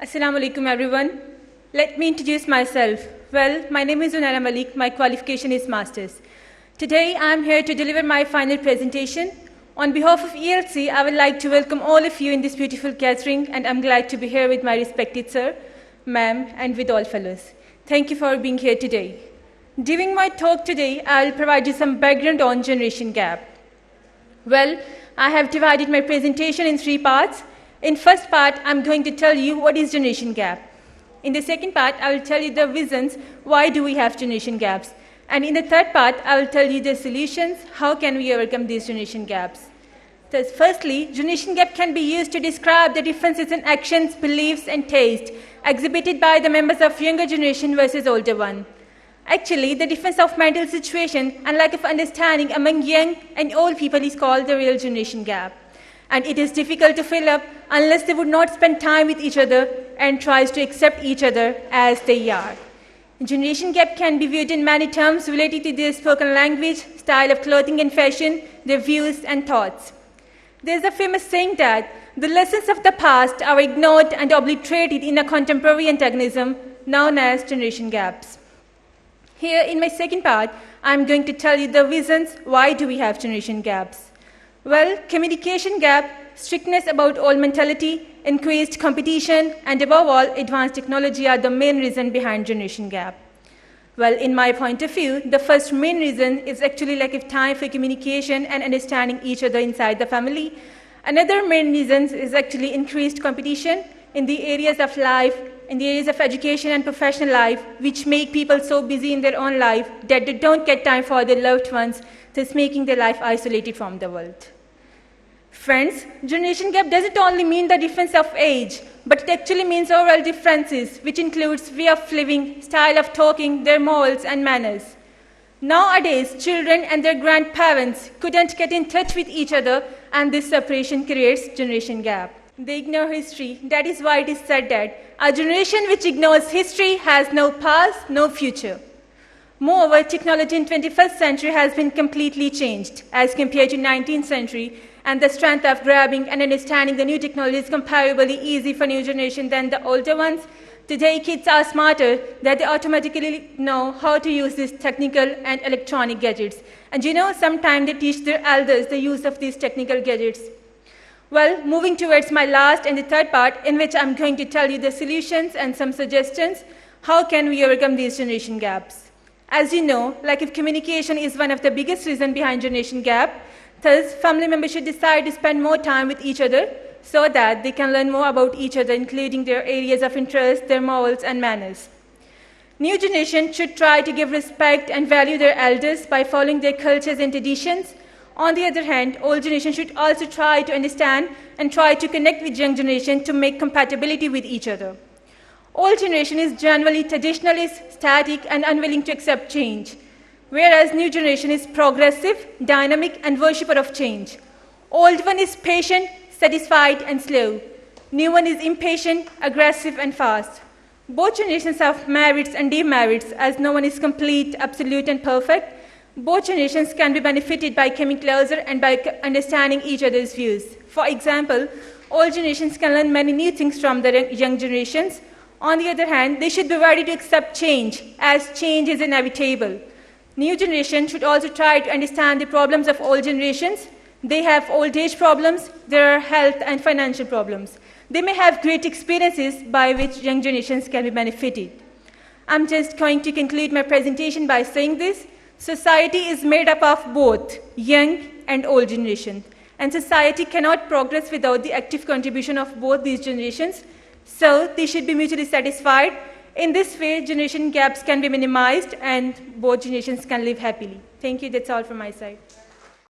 Assalamu alaikum everyone. Let me introduce myself. Well, my name is Unaira Malik. My qualification is Masters. Today I am here to deliver my final presentation. On behalf of ELC, I would like to welcome all of you in this beautiful gathering, and I'm glad to be here with my respected sir, ma'am, and with all fellows. Thank you for being here today. During my talk today, I'll provide you some background on generation gap. Well, I have divided my presentation in 3 parts. In first part, I'm going to tell you what is generation gap. In the second part, I will tell you the reasons why do we have generation gaps. And in the third part, I will tell you the solutions, how can we overcome these generation gaps. Thus, firstly, generation gap can be used to describe the differences in actions, beliefs, and taste exhibited by the members of younger generation versus older one. Actually, the difference of mental situation and lack of understanding among young and old people is called the real generation gap. And it is difficult to fill up unless they would not spend time with each other and tries to accept each other as they are. Generation gap can be viewed in many terms related to their spoken language, style of clothing and fashion, their views and thoughts. There is a famous saying that the lessons of the past are ignored and obliterated in a contemporary antagonism known as generation gaps. Here in my second part, I am going to tell you the reasons why do we have generation gaps. Well, communication gap, strictness about old mentality, increased competition, and above all, advanced technology are the main reason behind generation gap. Well, in my point of view, the first main reason is actually lack of time for communication and understanding each other inside the family. Another main reason is actually increased competition in the areas of life, in the areas of education and professional life, which make people so busy in their own life that they don't get time for their loved ones, thus making their life isolated from the world. Friends, generation gap doesn't only mean the difference of age, but it actually means overall differences, which includes way of living, style of talking, their morals and manners. Nowadays, children and their grandparents couldn't get in touch with each other, and this separation creates generation gap. They ignore history. That is why it is said that a generation which ignores history has no past, no future. Moreover, technology in 21st century has been completely changed as compared to 19th century, and the strength of grabbing and understanding the new technology is comparably easy for new generation than the older ones. Today, kids are smarter that they automatically know how to use these technical and electronic gadgets. And sometimes they teach their elders the use of these technical gadgets. Well, moving towards my last and the third part, in which I'm going to tell you the solutions and some suggestions, how can we overcome these generation gaps. As you know, lack of communication is one of the biggest reasons behind generation gap. Thus, family members should decide to spend more time with each other so that they can learn more about each other, including their areas of interest, their morals and manners. New generation should try to give respect and value their elders by following their cultures and traditions. On the other hand, old generation should also try to understand and try to connect with young generation to make compatibility with each other. Old generation is generally traditionalist, static, and unwilling to accept change, whereas new generation is progressive, dynamic, and worshipper of change. Old one is patient, satisfied, and slow. New one is impatient, aggressive, and fast. Both generations have merits and demerits, as no one is complete, absolute, and perfect. Both generations can be benefited by coming closer and by understanding each other's views. For example, old generations can learn many new things from the young generations. On the other hand, they should be ready to accept change, as change is inevitable. New generation should also try to understand the problems of old generations. They have old age problems, there are health and financial problems. They may have great experiences by which young generations can be benefited. I'm just going to conclude my presentation by saying this. Society is made up of both young and old generations, and society cannot progress without the active contribution of both these generations. So they should be mutually satisfied. In this way, generation gaps can be minimized and both generations can live happily. Thank you. That's all from my side.